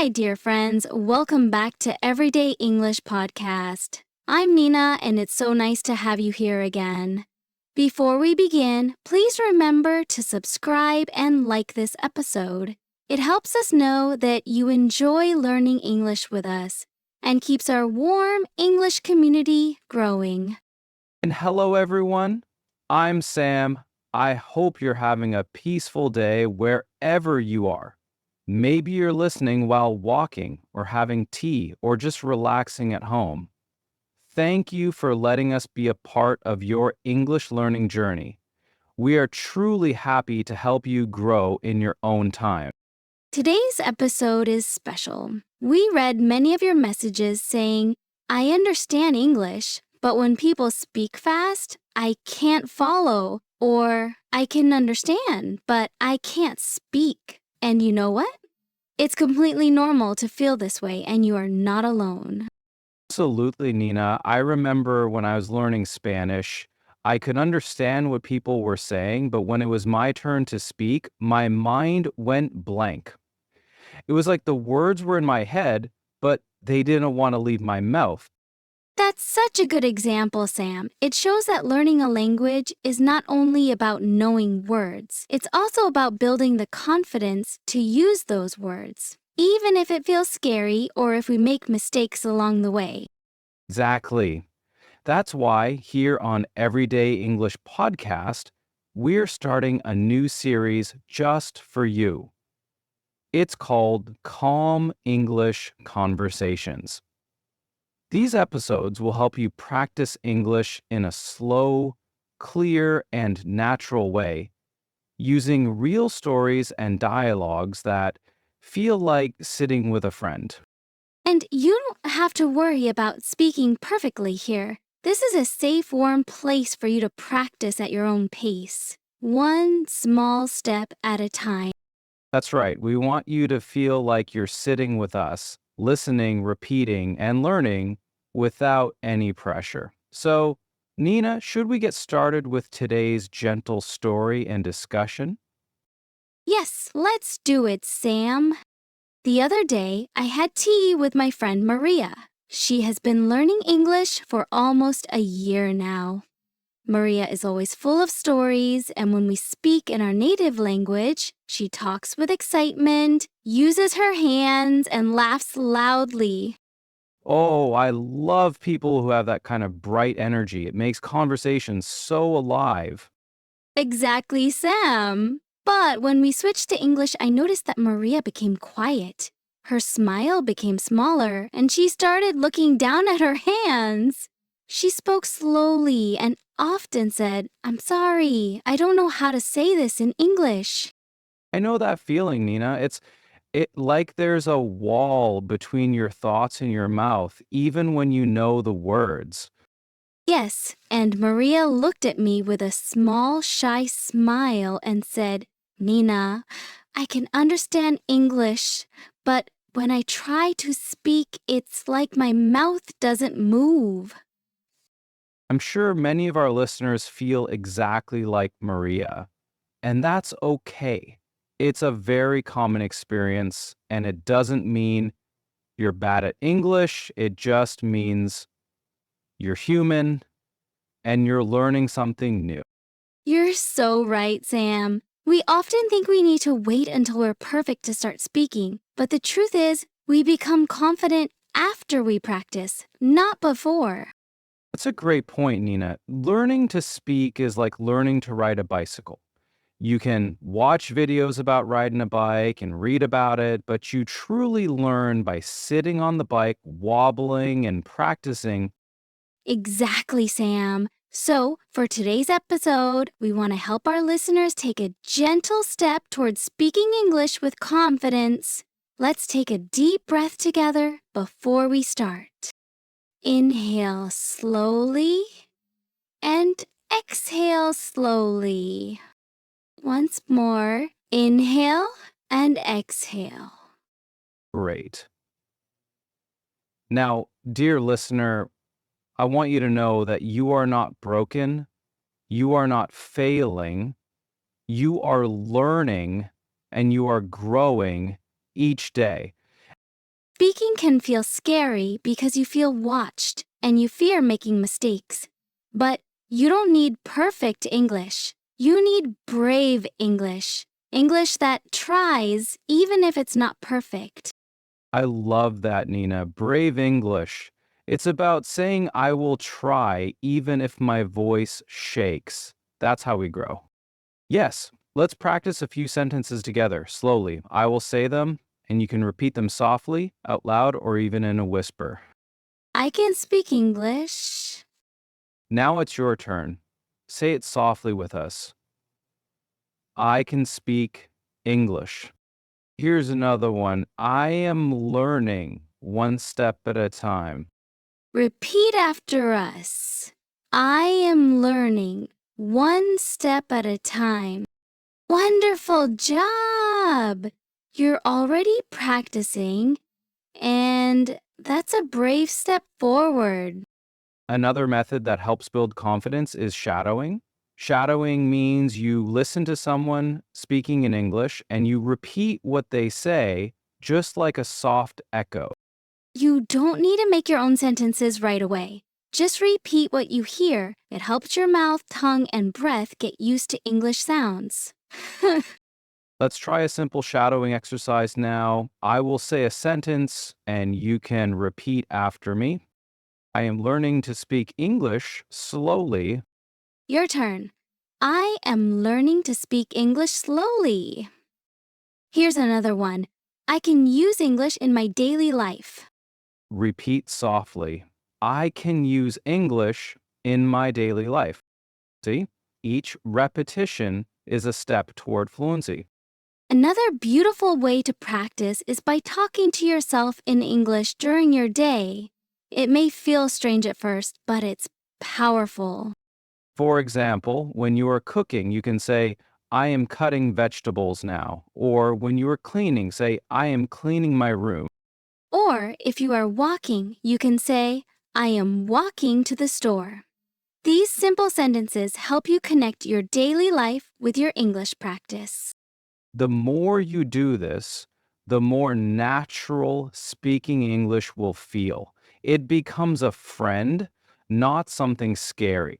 Hi, dear friends. Welcome back to Everyday English Podcast. I'm Nina, and it's so nice to have you here again. Before we begin, please remember to subscribe and like this episode. It helps us know that you enjoy learning English with us and keeps our warm English community growing. And hello, everyone. I'm Sam. I hope you're having a peaceful day wherever you are. Maybe you're listening while walking or having tea or just relaxing at home. Thank you for letting us be a part of your English learning journey. We are truly happy to help you grow in your own time. Today's episode is special. We read many of your messages saying, I understand English, but when people speak fast, I can't follow, or I can understand, but I can't speak. And you know what? It's completely normal to feel this way, and you are not alone. Absolutely, Nina. I remember when I was learning Spanish, I could understand what people were saying, but when it was my turn to speak, my mind went blank. It was like the words were in my head, but they didn't want to leave my mouth. That's such a good example, Sam. It shows that learning a language is not only about knowing words, it's also about building the confidence to use those words, even if it feels scary or if we make mistakes along the way. Exactly. That's why here on Everyday English Podcast, we're starting a new series just for you. It's called Calm English Conversations. These episodes will help you practice English in a slow, clear, and natural way, using real stories and dialogues that feel like sitting with a friend. And you don't have to worry about speaking perfectly here. This is a safe, warm place for you to practice at your own pace, one small step at a time. That's right. We want you to feel like you're sitting with us, listening, repeating, and learning without any pressure. So, Nina, should we get started with today's gentle story and discussion? Yes, let's do it, Sam. The other day, I had tea with my friend Maria. She has been learning English for almost a year now. Maria is always full of stories, and when we speak in our native language, she talks with excitement, uses her hands, and laughs loudly. Oh, I love people who have that kind of bright energy. It makes conversations so alive. Exactly, Sam. But when we switched to English, I noticed that Maria became quiet. Her smile became smaller, and she started looking down at her hands. She spoke slowly and often said, I'm sorry, I don't know how to say this in English. I know that feeling, Nina. It like there's a wall between your thoughts and your mouth, even when you know the words. Yes, and Maria looked at me with a small, shy smile and said, Nina, I can understand English, but when I try to speak, it's like my mouth doesn't move. I'm sure many of our listeners feel exactly like Maria, and that's okay. It's a very common experience, and it doesn't mean you're bad at English. It just means you're human and you're learning something new. You're so right, Sam. We often think we need to wait until we're perfect to start speaking, but the truth is, we become confident after we practice, not before. That's a great point, Nina. Learning to speak is like learning to ride a bicycle. You can watch videos about riding a bike and read about it, but you truly learn by sitting on the bike, wobbling, and practicing. Exactly, Sam. So, for today's episode, we want to help our listeners take a gentle step towards speaking English with confidence. Let's take a deep breath together before we start. Inhale slowly and exhale slowly. Once more, inhale and exhale. Great. Now, dear listener, I want you to know that you are not broken. You are not failing. You are learning and you are growing each day. Speaking can feel scary because you feel watched and you fear making mistakes. But you don't need perfect English. You need brave English. English that tries, even if it's not perfect. I love that, Nina. Brave English. It's about saying I will try even if my voice shakes. That's how we grow. Yes, let's practice a few sentences together, slowly. I will say them, and you can repeat them softly, out loud, or even in a whisper. I can speak English. Now it's your turn. Say it softly with us. I can speak English. Here's another one. I am learning one step at a time. Repeat after us. I am learning one step at a time. Wonderful job! You're already practicing, and that's a brave step forward. Another method that helps build confidence is shadowing. Shadowing means you listen to someone speaking in English and you repeat what they say, just like a soft echo. You don't need to make your own sentences right away. Just repeat what you hear. It helps your mouth, tongue, and breath get used to English sounds. Let's try a simple shadowing exercise now. I will say a sentence and you can repeat after me. I am learning to speak English slowly. Your turn. I am learning to speak English slowly. Here's another one. I can use English in my daily life. Repeat softly. I can use English in my daily life. See, each repetition is a step toward fluency. Another beautiful way to practice is by talking to yourself in English during your day. It may feel strange at first, but it's powerful. For example, when you are cooking, you can say, I am cutting vegetables now. Or when you are cleaning, say, I am cleaning my room. Or if you are walking, you can say, I am walking to the store. These simple sentences help you connect your daily life with your English practice. The more you do this, the more natural speaking English will feel. It becomes a friend, not something scary.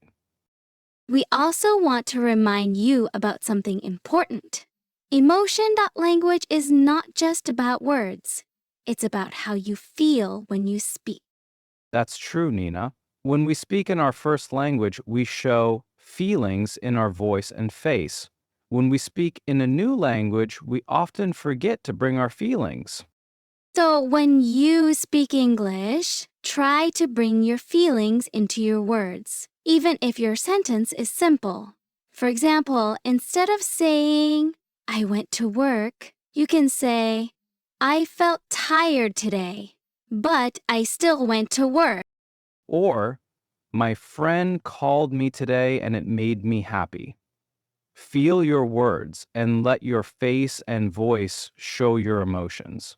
We also want to remind you about something important. Emotion.language is not just about words. It's about how you feel when you speak. That's true, Nina. When we speak in our first language, we show feelings in our voice and face. When we speak in a new language, we often forget to bring our feelings. So when you speak English, try to bring your feelings into your words, even if your sentence is simple. For example, instead of saying, I went to work, you can say, I felt tired today, but I still went to work. Or, my friend called me today and it made me happy. Feel your words and let your face and voice show your emotions.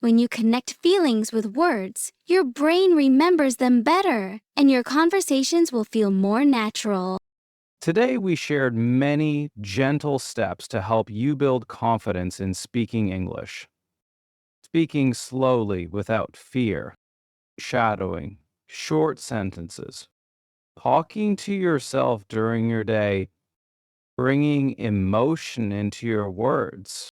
When you connect feelings with words, your brain remembers them better, and your conversations will feel more natural. Today, we shared many gentle steps to help you build confidence in speaking English. Speaking slowly without fear, shadowing, short sentences, talking to yourself during your day, bringing emotion into your words.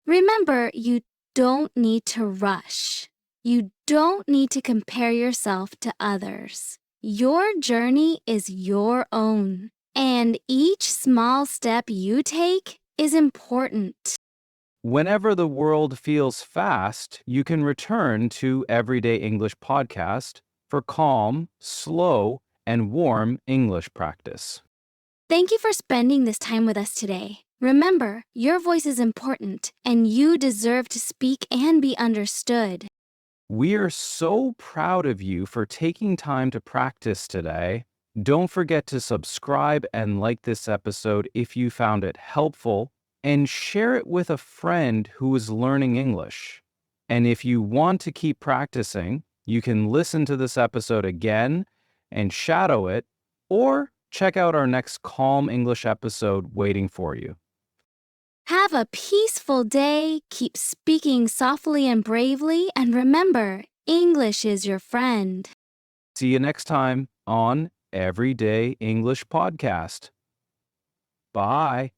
Remember, you don't need to rush. You don't need to compare yourself to others. Your journey is your own, and each small step you take is important. Whenever the world feels fast, you can return to Everyday English Podcast for calm, slow, and warm English practice. Thank you for spending this time with us today. Remember, your voice is important, and you deserve to speak and be understood. We are so proud of you for taking time to practice today. Don't forget to subscribe and like this episode if you found it helpful, and share it with a friend who is learning English. And if you want to keep practicing, you can listen to this episode again and shadow it, or check out our next Calm English episode waiting for you. Have a peaceful day, keep speaking softly and bravely, and remember, English is your friend. See you next time on Everyday English Podcast. Bye.